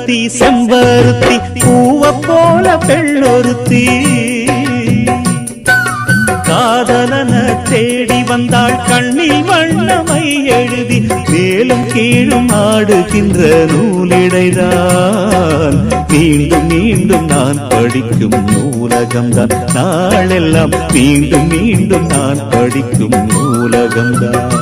செம்பருத்தி செம்பருத்தி பூவ போல பெண்ணொருத்தி காதலன தேடி வந்தாள் கண்ணில் வண்ணமை எழுதி மேலும் கீழும் ஆடுகின்ற நூலிடைதான் மீண்டும் மீண்டும் நான் படிக்கும் நூலகம்தான் நாளெல்லாம் மீண்டும் மீண்டும் நான் படிக்கும் நூலகம்தான்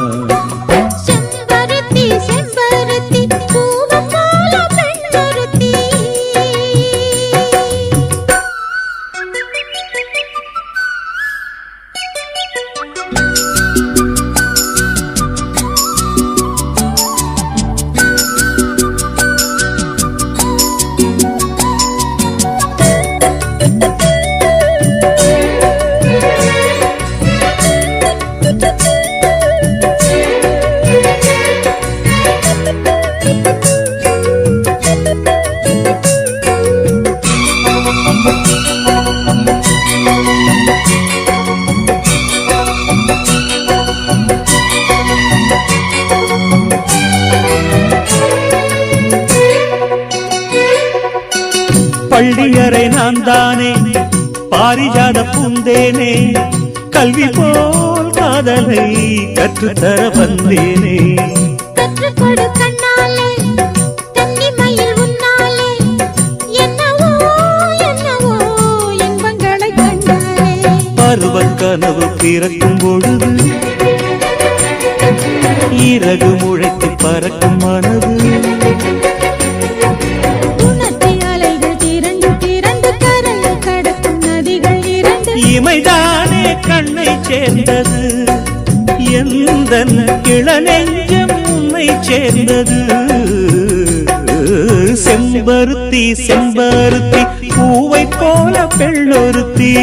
பள்ளியறை நான் தானே பாரிஜாத பூந்தேனே கல்வி போல் காதலை கற்றுத்தர வந்தேனே கற்றுக்கொடு கண்ணாலே கன்னிமயில் உன்னாலே என்னவோ என்னவோ இன்பங்களை கண்டாலே பருவக் கனவு பிறக்கும் பொழுது இறகு முளைத்து பறக்கும் மனது இமைதானே கண்ணை சேர்ந்தது எந்த இளநெஞ்சம் உன்னை சேர்ந்தது செம்பருத்தி செம்பருத்தி பூவை போல பெண்ணொருத்தி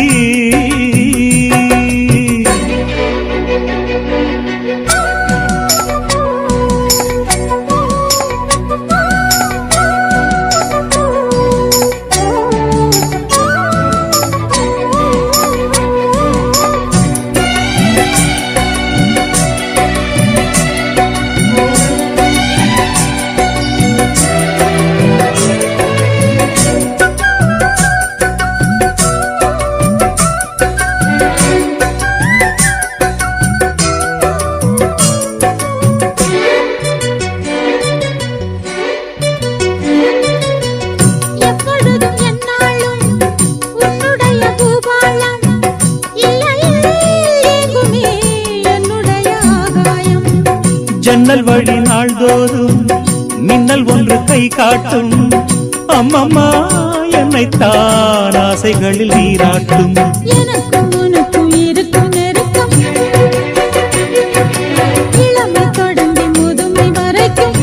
ஜன்னல் வழி நாள்தோறும் மின்னல் ஒன்று கை காட்டும் அம்மம்மா என்னைத்தான் ஆசைகளில் நீராட்டும் எனக்கும் உனக்கும் இருக்கும் நெருக்கம் இளமை தொடங்கி முதுமை வரைக்கும்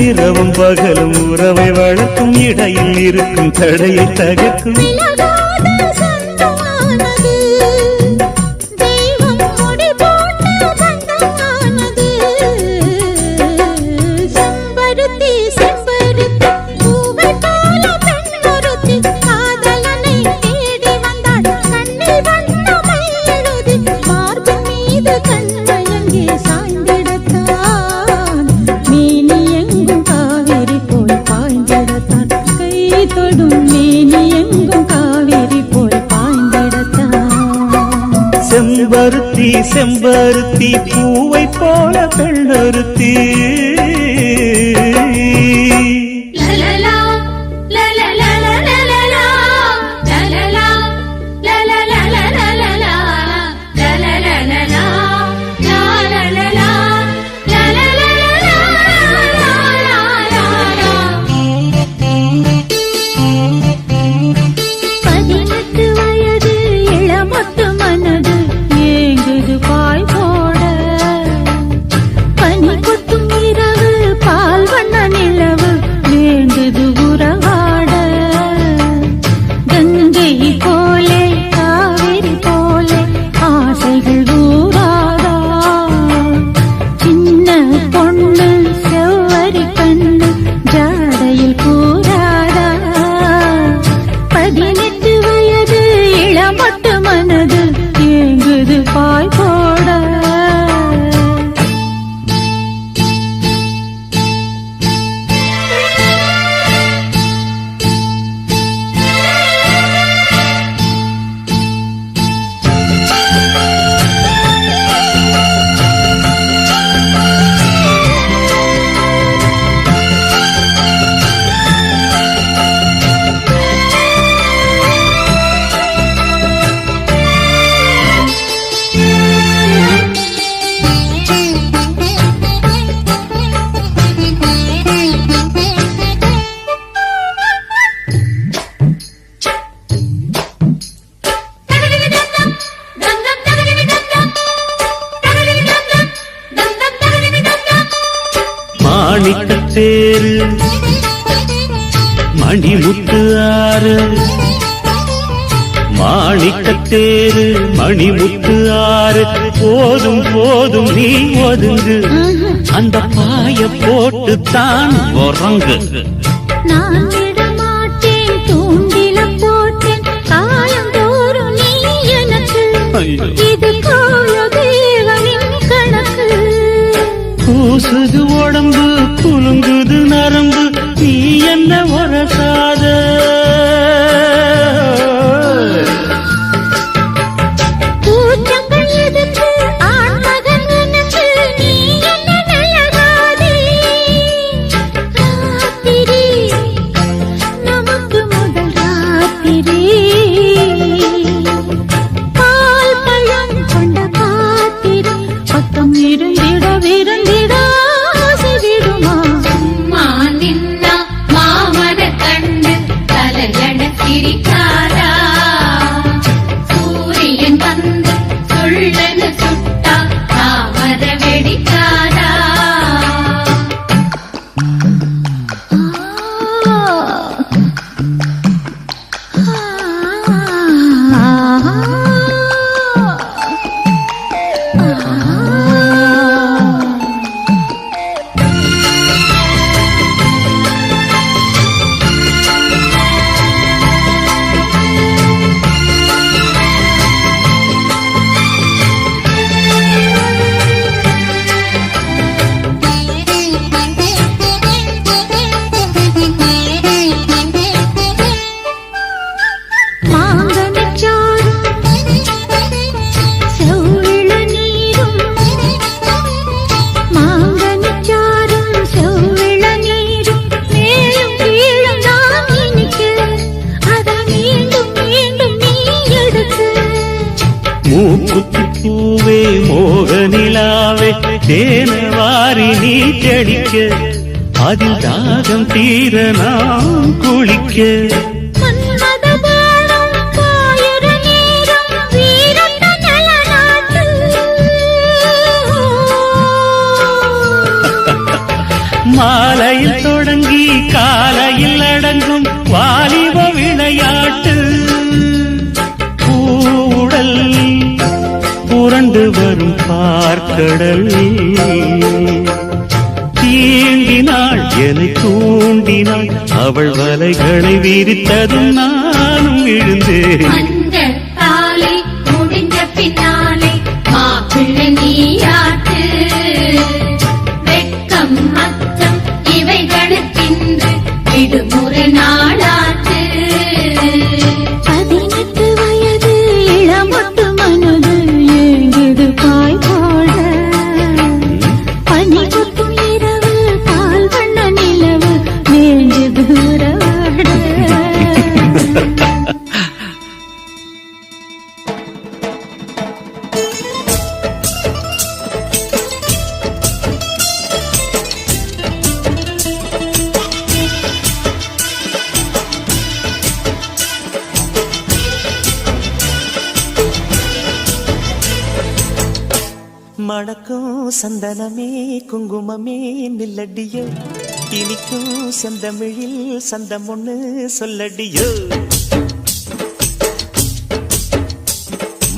இரவும் பகலும் உறவை வளர்க்கும் இடையில் இருக்கும் தடையை தகர்க்கும் செம்பருத்தி செம்பருத்தி பூவை போல பெண்ணொருத்தி மாணிக்கத்தேரு மணிமுத்து ஆறு மாணிக்கத்தேரு மணிமுத்து ஆறு போதும் போதும் நீ ஒதுங்கு அந்த பாய போட்டு தான் உறங்கு நான் விடமாட்டேன் தூண்டில போட்டேன் காலந்தோறும் நீ எனக்கு இது கால தேவனின் கணக்கு பூசுது உடம்பு குலுங்குது நரம்பு நீ என்ன உரசாத கூட்டங்கள் எதுக்கு ஆண்மகன் எனக்கு நீ என்ன நல்லதாதே ராத்திரி நமக்கு முதல் ராத்திரி பால் பழம் கொண்ட காத்திரி பக்கம் இருந்திட விருந்திட ஆசை விடுமா மானின்னா மாமன கண்டு கலகட சிரிக்காரா சூரியன் வந்து சொல்லனு சுட்டா தாமர வெடிக்காரா மாங்கனிச்சாரும் செவ்விள நீரும் மாங்கனிச்சாரும் செவ்விள நீரும் மேலும் கீழும் நான் இனிக்க அதை மீண்டும் மீண்டும் நீ எடுக்க மூக்குத்தி பூவே மோகனிலாவே தேன வாரி நீ தெளிக்க அதில் தாகம் தீர நாம் குளிக்க மன்மத பாணம் பாயுற நேரம் வீரத்த நலநாட்டு மாலையில் தொடங்கி காலையில் அடங்கும் வாலிப விளையாட்டு பூவுடல் புரண்டு வரும் பார்க்கடல் தீண்டினாள் என்னை தூண்டினாள் அவள் வலைகளை விரித்ததும் நானும் விழுந்தேன் அந்த தாலி முடிஞ்ச பின்னாலே மாப்பிள்ளை நீயாட்டு வெட்கம் அச்சம் இவைகளுக்கின்று விடுமுறை நாளாட்டு 18 வயது இளமொட்டு மனது ஏங்குது பாய் போட பனி கொட்டும் இரவு பால் வண்ண நிலவு மேஞ்சது உறவாட மணக்கும் சந்தனமே குங்குமமே நில்லடியோ இனிக்கும் செந்தமிழில் சந்தம் ஒண்ணு சொல்லடியோ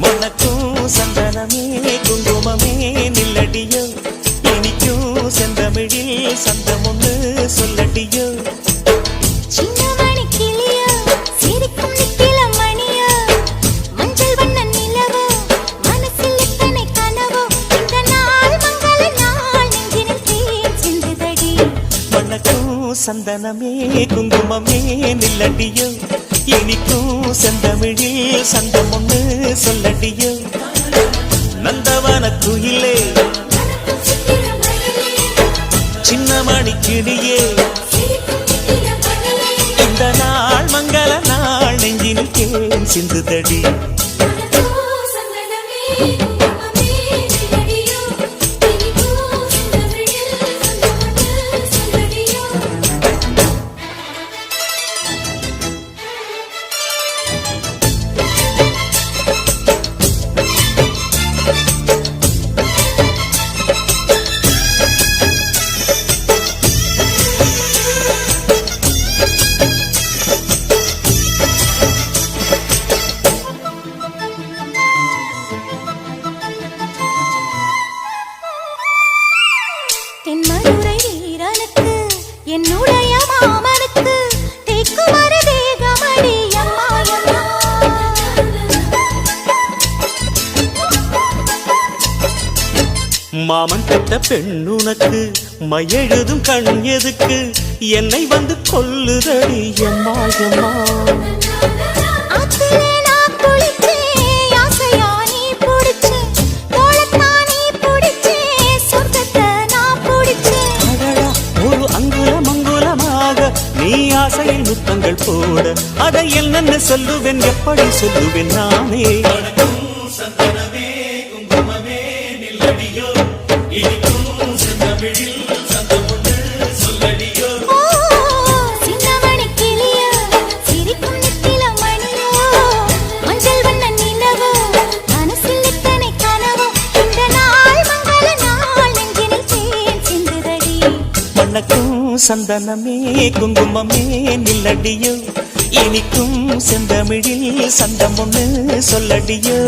மணக்கும் சந்தனமே குங்குமமே நில்லடியோ இனிக்கும் செந்தமிழில் சந்தம் ஒண்ணு சொல்லடியோ சின்னமணி கிளியோ சிரிக்கும் நித்தில மணியோ மஞ்சள் வண்ண நிலவோ மனசில் எத்தனை கனவோ இந்த நாள் மங்கள நாள் நெஞ்சினில் தேன் சிந்துதடி மணக்கும் சந்தனமே குங்குமமே நில்லடியோ இனிக்கும் செந்தமிழில் சந்தம் ஒண்ணு சொல்லடியோ நந்தவன குயிலே சின்னமணி கிளியே இந்த நாள் மங்கள நாள் நெஞ்சினில் தேன் சிந்துதடி என்னுடைய மாமனுக்கு தேக்குமர தேகமடி அம்மா அம்மா. மாமன் பெற்ற பெண்ணுனக்கு மையெழுதும் கண் எதுக்கு என்னை வந்து கொல்லுதடி எம்மா எம்மா. ஆத்திலே நான் குளிச்சேன், ஆசையா நீ புடிச்சே, தோளத்தான் நீ புடிச்சே, சொர்க்கத்தை நான் புடிச்சேன். அடடா, ஒரு அங்குலம் அங்குலமாக நீ ஆசையில் முத்தங்கள் போட அதை என்னென்ன சொல்லுவேன் எப்படி சொல்லுவேன் நானே. ஓ, சின்னமணி கிளியோ, சிரிக்கும் நித்தில மணியோ, மஞ்சள் வண்ண நிலவோ, மனசில் இத்தனை கனவோ, இந்த நாள் மங்கள நாள் நெஞ்சினில் தேன் சிந்துதடி. மணக்கும் சந்தனமே குங்குமமே நில்லடியோ, இனிக்கும் செந்தமிழில் சந்தம் ஒண்ணு சொல்லடியோ.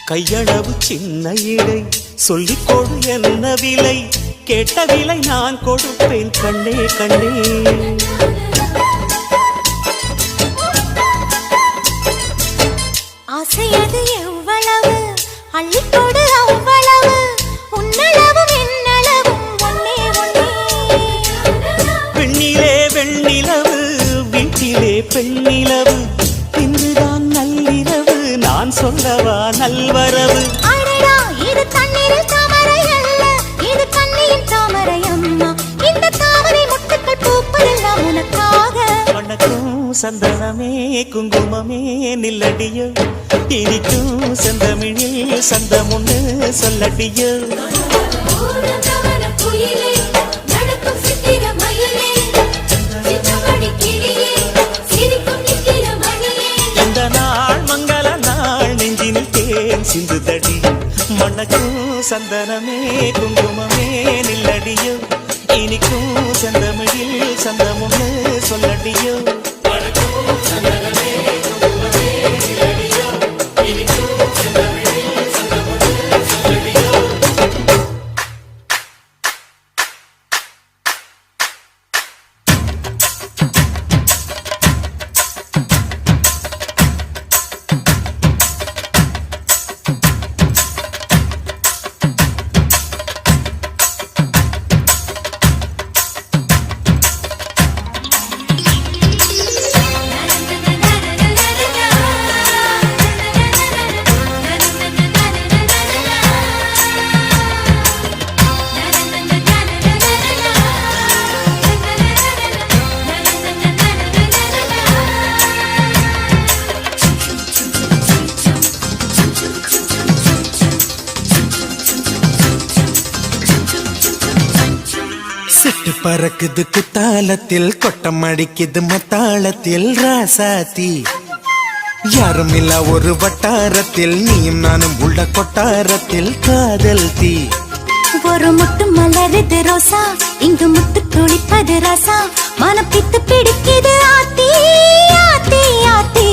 கையளவு சின்ன இடை சொல்லிக் கொடு என்ன விலை, கேட்ட விலை நான் கொடுப்பேன் கண்ணே கண்ணே. ஆசையது எவ்வளவு அள்ளிக்கொடு அவ்வளவு, உன்னளவும் என்னளவும் ஒன்னே ஒன்னே. பெண்ணிலே வெண்ணிலவு வீட்டிலே பெண்ணிலவு, இன்றுதான் நள்ளிரவு நான் சொல்லவா நல்வரவு. அடடா, இது தண்ணீரில் தாமரை அல்ல, இது கண்ணியின் தாமரை அம்மா. இந்த தாமரை முட்டுக்கள் பூப்பதெல்லாம் உனக்காக. வணக்கம் சந்தனமே குங்குமமே நில்லடியோ, இனிக்கும் செந்தமிழில் சந்தம் ஒண்ணு சொல்லடியோ. இந்த நாள் மங்கள நாள் நெஞ்சினில் தேன் சிந்துதடி. மணக்கும் சந்தனமே குங்குமமே நில்லடியோ, இனிக்கும் செந்தமிழில் சந்தம் ஒண்ணு சொல்லடியோ. பறக்குது குத்தாலத்தில் கொட்டம் அடிக்குது மத்தாளத்தில் ராசாத்தி. யாரும் இல்ல ஒரு வட்டாரத்தில் நீயும் நானும் உள்ள கொட்டாரத்தில் காதல் தீ. ஒரு முட்டு மலருது ரோசா, இங்கு முட்டு துளிப்பது ராசா, மனப்பித்து பிடிக்குது ஆத்தி ஆத்தி ஆத்தி.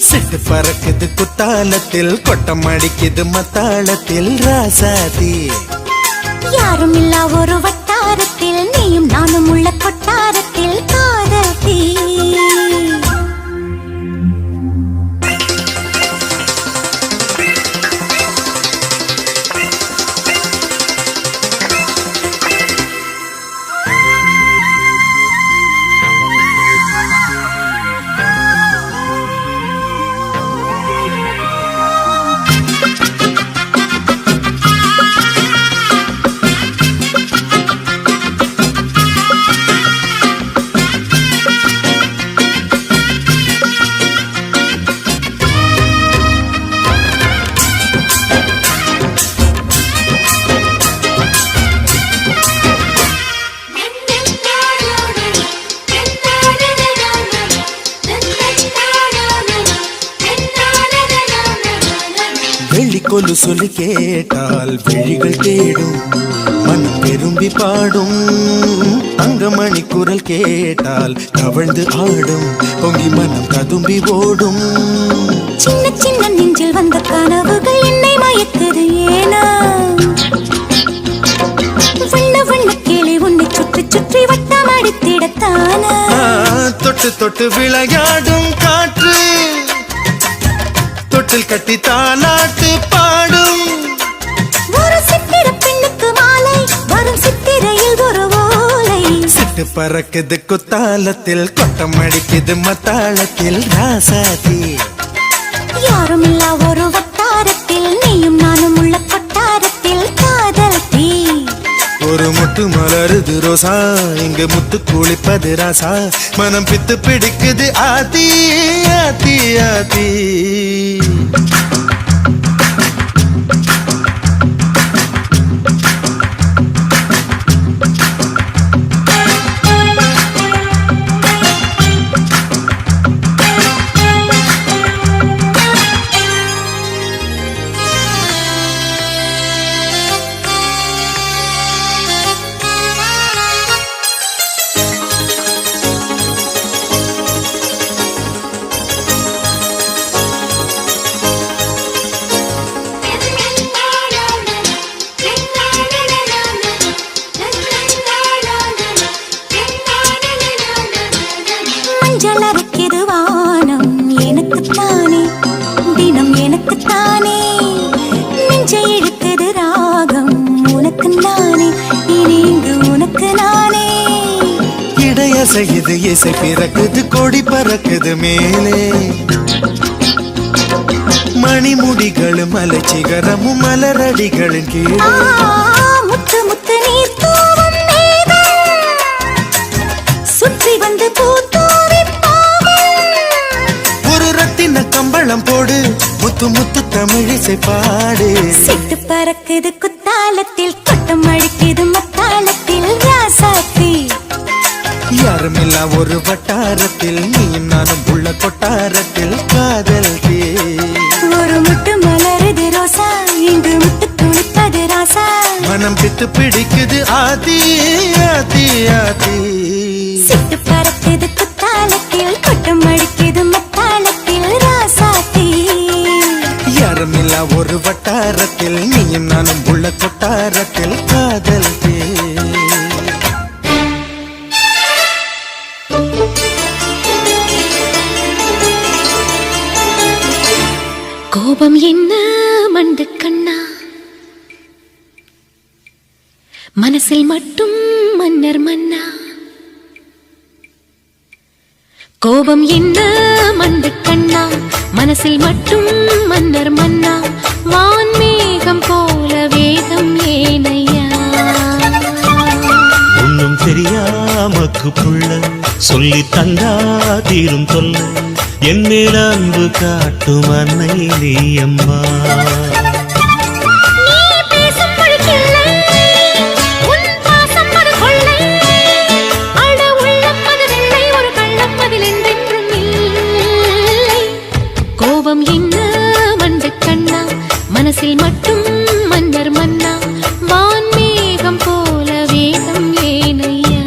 சிட்டு பறக்குது குத்தாலத்தில் கொட்டம் அடிக்குது மத்தாளத்தில் ராசாத்தி. யாரும் இல்ல ஒரு வட்டாரத்தில் நீயும் நானும் உள்ள கொட்டாரத்தில் காதல் தீ. சொல்லு சொல்லி கேட்டால் விழிகள் தேடும் மனம் விரும்பி பாடும் தங்கமணி குரல் கேட்டால் தவழ்ந்து ஆடும் பொங்கி மனம் கதும்பி ஓடும் சின்ன சின்ன நெஞ்சில் வந்த கனவுகள் என்னை மயக்குது ஏனா வண்ண வண்ண கிளி உன்னை சுற்றி சுற்றி வட்டம் அடித்திடத்தானா தொட்டு தொட்டு விளையாடும் காற்று தொட்டில் கட்டி தாலாட்டு பாடும் ஒரு சித்திர பெண்ணுக்கு மாலை வரும் சித்திரையில் ஒரு ஓலை சிட்டு பறக்குது குத்தாலத்தில் கொட்டம் அடிக்குது மத்தாளத்தில் ராசாதி யாரும் இல்லா ஒரு வட்டாரத்தில் நீயும் நானும் உள்ள கொட்டாரத்தில் காதல் தீ ஒரு முட்டு மலருது ரோசா இங்கு முத்து குளிப்பது ராசா மனம் பித்து பிடிக்குது ஆதி ஆதி ஆதி மஞ்சள் அரைக்குது வானம் எனக்குத்தானே தினம் எனக்குத்தானே நெஞ்சை இழுக்குது ராகம் உனக்கு நானே இனி இங்கு உனக்கு நானே இடையசையுது இசை பிறக்குது கொடி பறக்குது மேலே மணிமுடிகளும் மலை சிகரமும் மலரடிகளின் கீழே முத்து முத்து நீர் தூவும் மேகம் சுற்றி வந்து பூத்தூவி ஒரு ரத்தின கம்பளம் போடு முத்து முத்து தமிழிசை பாடு சிட்டு பறக்குது குத்தாலத்தில் கொட்டம் அடிக்குது மத்தாளத்தில் ராசாத்தி யாருமில்லா ஒரு வட்டாரத்தில் நீயும் நானும் உள்ள கொட்டாரத்தில் காதல் தே ஒரு முட்டு மலருது ரோசா இங்கு முட்டு துளிப்பது ராசா மனம் பித்து பிடிக்குது ஆதி ஆதி ஆதி சிட்டு பறக்குது குத்தாலத்தில் கொட்டம் அடிக்குது மத்தாளத்தில் ராசாத்தி யாருமில்லா ஒரு வட்டாரத்தில் நீயும் நானும் உள்ள கொட்டாரத்தில் காதல் தே கோபம் என்ன மண்டு கண்ணா மனசில் மட்டும் மன்னர் மன்னா கோபம் என்ன மண்டு கண்ணா மனசில் மட்டும் மன்னர் மன்னா வான்மேகம் போல வேகம் ஏனையா ஒன்னும் தெரியாமக்கு புள்ள சொல்லி தந்தா தீரும் தொல்ல என் மேல அன்பு காட்டும் அன்னை நீ அம்மா நீ பேசும் மொழிக்கில்லை உன் பாசம் அது கொள்ளை அட உள்ளம் அது வெள்ளை ஒரு கள்ளம் அதில் என்றென்றும் இல்லை கோபம் என்ன மண்டு கண்ணா மனசில் மட்டும் மன்னர் மன்னா வான்மேகம் போல வேகம் ஏனையா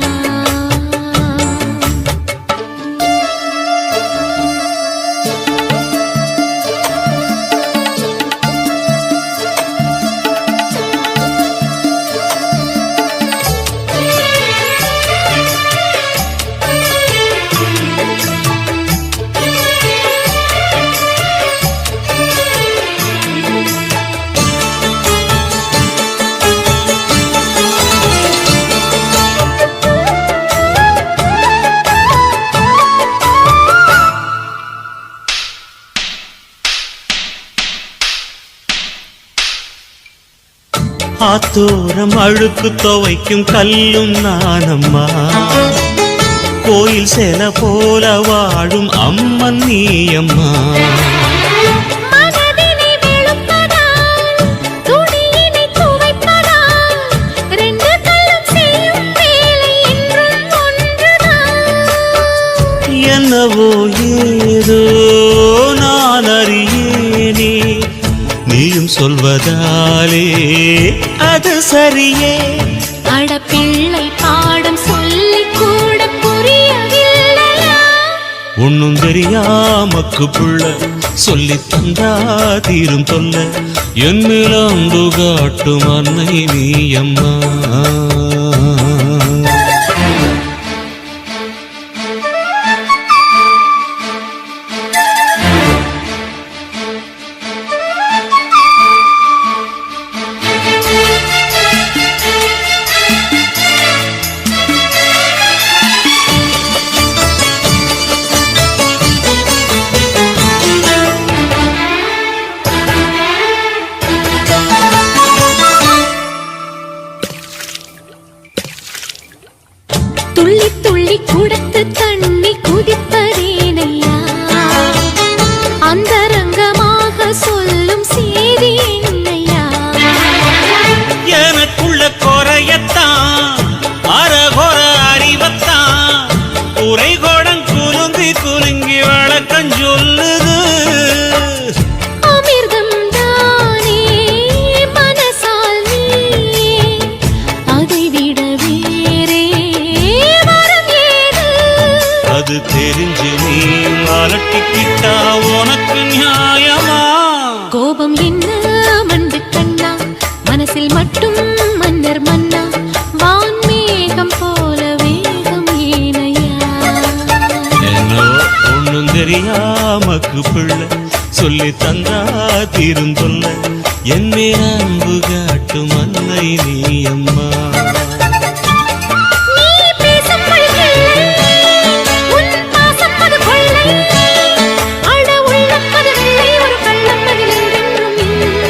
ஆத்தோரம் அழுக்கு துவைக்கும் கல்லும் நானம்மா கோயில் சேல போல வாழும் அம்மன் நீ அம்மா மனதினை வெளுப்பதால் துணியினை துவைப்பதால் ரெண்டு கல்லும் செய்யும் வேலை என்றும் ஒன்றுதான் என்னவோ ஏதோ நான் அறியேனே நீயும் சொல்வதாலே அது சரியே. அட பிள்ளை பாடம் சொல்லி கூட புரியவில்லையா? ஒன்னும் தெரியாமக்கு புள்ள சொல்லி தந்தா தீரும் தொல்ல. என் மேல் அன்பு காட்டும் அன்னை நீ அம்மா. துள்ளி துள்ளி குடத்து தண்ணி குதிப்பதேனையா? அந்தரங்கமாக சொல்லும் செய்தி என்னையா? எனக்குள்ள குறையத்தான் அரகொர அறிவத்தான் உரைகோடம் குலுங்கி குலுங்கி வழக்கம் சொல்லுது. அமிர்தம் தானே மனசால் நீயே, அதை விட வேறே வரம் ஏது? அது தெரிஞ்சு நீ அலட்டிக்கிட்டா உனக்கு நியாயமா? கோபம் என்ன மண்டு கண்ணா, மனசில் மட்டும் மன்னர் மன்னா. வான்மேகம் போல வேகம் ஏனையா? என்னோ ஒண்ணும் தெரியாமக்கு பிள்ளை சொல்லி தந்தா தீரும் தொல்ல. என் மேல் அன்பு காட்டும் அன்னை நீ அம்மா. நீ பேசும் மொழியில்லை, உன் பாசம் அது கொள்ளை. அட உள்ளம் அது வெள்ளை, ஒரு கள்ளம் அதில் என்றென்றும் இல்லை.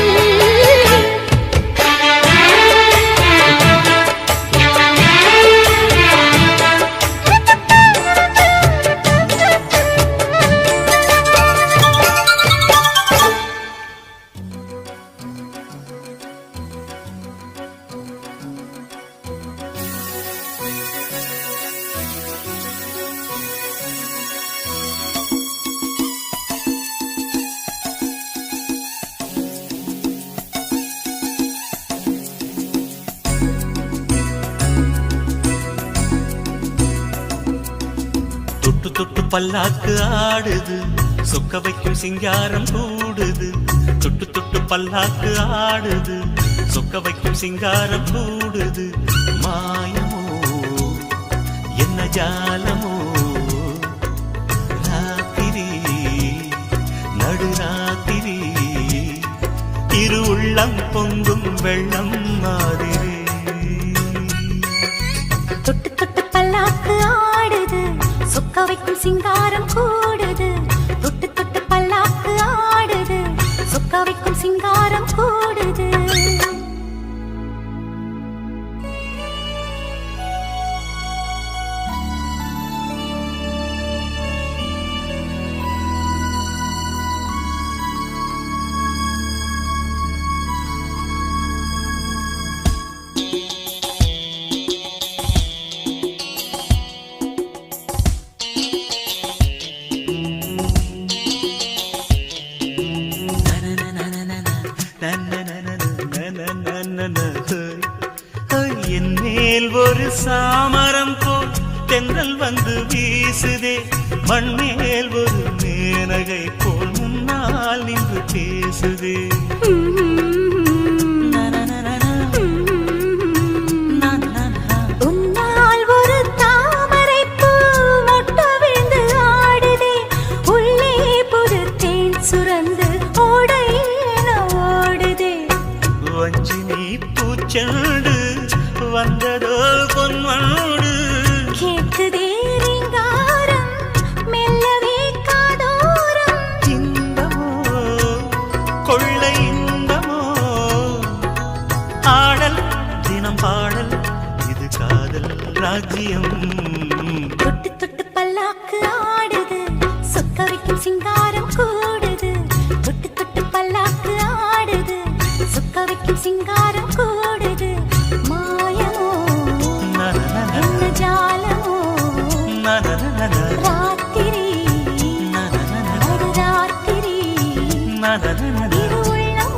தொட்டு தொட்டு பல்லாக்கு ஆடுது, சொக்க வைக்கும் சிங்காரம் கூடுது. தொட்டு தொட்டு பல்லாக்கு ஆடுது, சொக்க வைக்கும் சிங்காரம் கூடுது. மாயமோ என்ன ஜாலமோ, ராத்திரி நடுராத்திரி இரு உள்ளம் பொங்கும் வெள்ளம் மாதிரி. தொட்டு தொட்டு பல்லாக்கு ஆடுது, சொக்க வைக்கும் சிங்காரம் கூடுது. தொட்டு தொட்டு பல்லாக்கு ஆடுது, சொக்க வைக்கும் சிங்காரம் கூடுது. என் மேல் ஒரு சாமரம் போல் தென்றல் வந்து வீசுதே. மண்மேல் ஒரு மேனகை போல் முன்னால் நின்று பேசுதே. உன்னால் ஒரு தாமரை பூ மொட்டு விழுந்து ஆடுதே. உள்ளே புது தேன் சுரந்து ஓடையென ஓடுதே. வஞ்சினி பூச்செண்டு வந்ததோ பொன்வண்டு. கேட்குதே ரீங்காரம், மெல்லவே காதோரம். இன்பமோ கொள்ளை இன்பமோ, ஆடல் தினம் பாடல், இது காதல் ராஜ்யம். தொட்டு தொட்டு பல்லாக்கு ஆடுது, சொக்க வைக்கும் சிங்காரம் கூடுது. தொட்டு தொட்டு பல்லாக்கு ஆடுது, சொக்க வைக்கும் சிங்காரம் கூடுது. மாயமோ என்ன ஜாலமோ, ராத்திரி நடுராத்திரி இரு உள்ளம்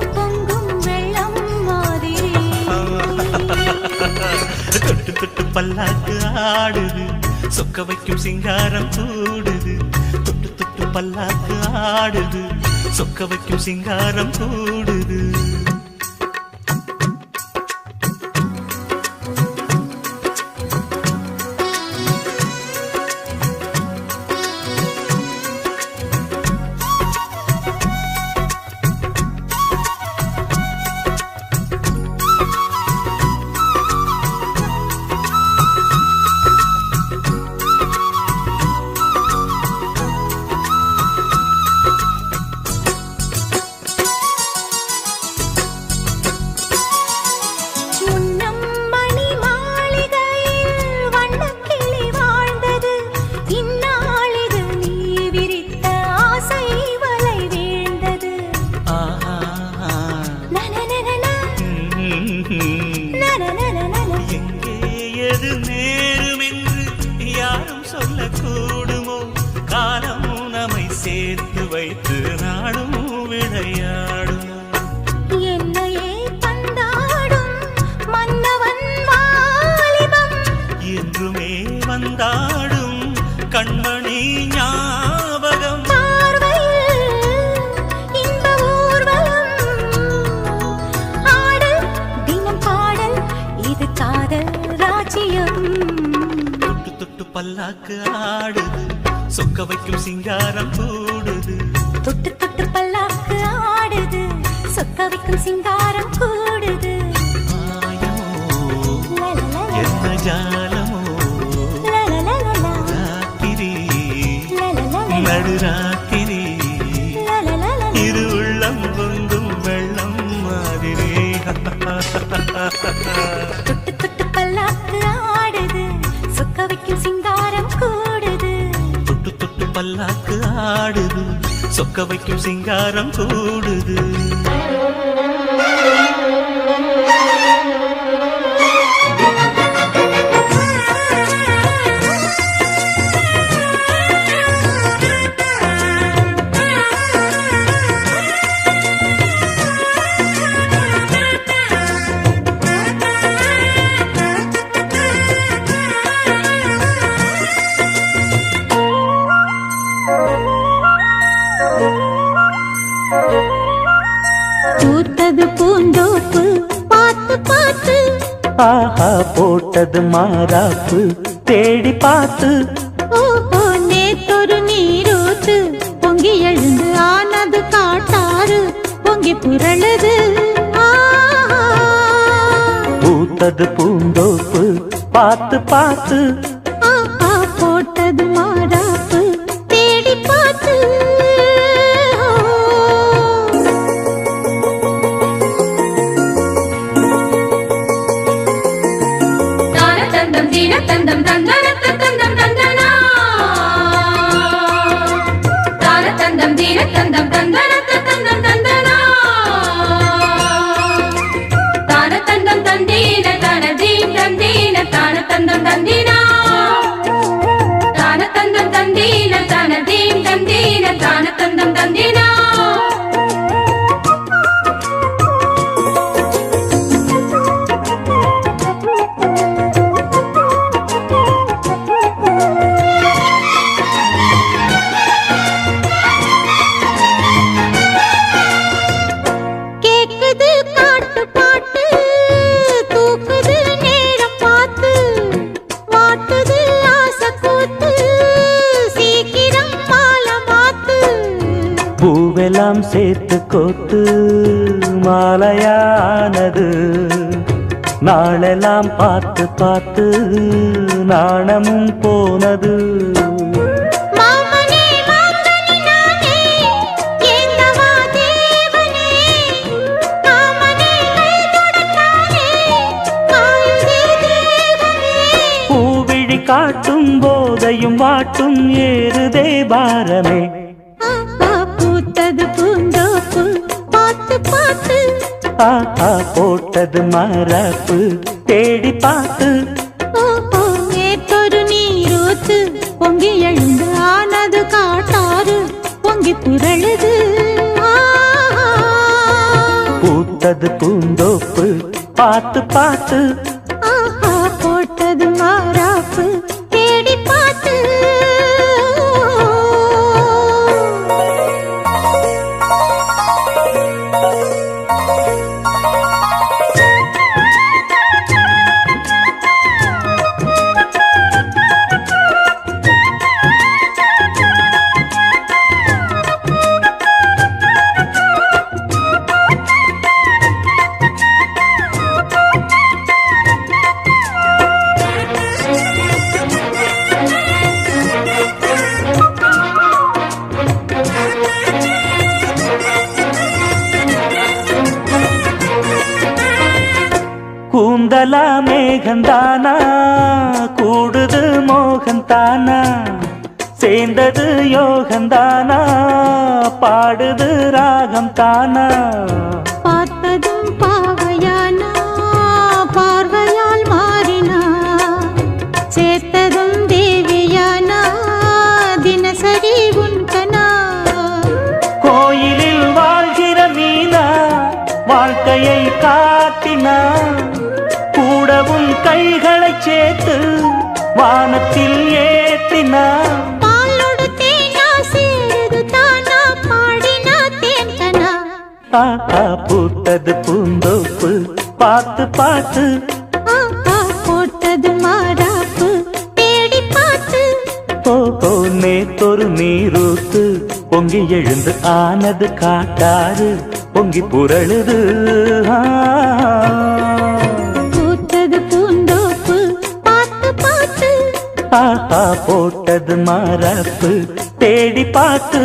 பல்லாக்கு ஆடுது சொக்க வைக்கும் சிங்காரம் கூடுது தொட்டு தொட்டு பல்லாக்கு ஆடுது சொக்க வைக்கும் சிங்காரம் கூடுது சேர்த்து வைத்து நாடும் விளையாடும் என்னையே பந்தாடும் மன்னவன் வாலிபம் என்றுமே வந்தாடும் கண்மணி ஞாபகம் பார்வையில் இன்ப ஊர்வலம் ஆடல் தினம் பாடல் இது காதல் ராஜ்யம் தொட்டு தொட்டு பல்லாக்கு ஆடுது சொக்க வைக்கும் சிங்காரம் கூடுது தொட்டு தொட்டு பல்லாக்கு ஆடுது சொக்க வைக்கும் சிங்காரம் கூடுது மாயமோ என்ன ஜாலமோ ராத்திரி நடுராத்திரி இரு உள்ளம் பொங்கும் வெள்ளம் மாதிரி தொட்டு தொட்டு பல்லாக்கு ஆடுது சொக்க வைக்கும் சிங்காரம் கூடுது பல்லாக்கு ஆடுது சொக்க வைக்கும் சிங்காரம் கூடுது பூத்தது பூந்தோப்பு பார்த்து பார்த்து ஆஹா போட்டது மாறாப்பு தேடி பார்த்து ஓஹோ நேத்தொரு நீரூத்து பொங்கி எழுந்து ஆனது காட்டாறு பொங்கி புரளுது பூத்தது பூந்தோப்பு பார்த்து பார்த்து ஆஹா போட்டது மாறாப்பு தேடி பார்த்து தந்தம் தந்தன தந்தம் தந்தனா தான தந்தம் தீன தந்தம் தந்தன தந்தம் தந்தனா தான தந்தம் தந்தீன தான தீம் தந்தீன தான தந்தம் தந்தீனா தான தந்தம் தந்தீன தான தீம் தந்தீன தான தந்தம் தந்தீனா பூவெல்லாம் சேர்த்து கோத்து மாலையானது நாளெல்லாம் பார்த்து பார்த்து நாணமும் போனது பூவிழி காட்டும் போதையும் வாட்டும் ஏறுதே பாரமே ஆஹா போட்டது மரப்பு தேடி பார்த்து நேத்தொரு நீரூத்து பொங்கி எழுந்து ஆனது காட்டாறு பொங்கி புரளுது பூத்தது பூந்தோப்பு பார்த்து பார்த்து ஆஹா போட்டது மாற தூங்கலா மேகந்தானா கூடுது மோகந்தானா சேர்ந்தது யோகந்தானா பாடுது ராகம் தானா பார்த்ததும் பாவையானா பார்வையால் மாறினா சேர்த்ததும் தேவியானா தினசரி உன்கனா கோயிலில் வாழ்கிற மீனா வாழ்க்கையை காட்டினா கூடவும் கைகளை சேர்த்து வானத்தில் ஏற்றினா பாலோடு தேனா சேருது தானா பாடினா தேன்கனா பூத்தது பூந்தோப்பு பார்த்து பார்த்து போட்டது மாறாப்பு தேடி பார்த்து ஓ நேத்தொரு நீரூத்து பொங்கி எழுந்து ஆனது காட்டாறு பொங்கி புரளுது பூத்தது பூந்தோப்பு பார்த்து பார்த்து போட்டது மாறாப்பு தேடி பார்த்து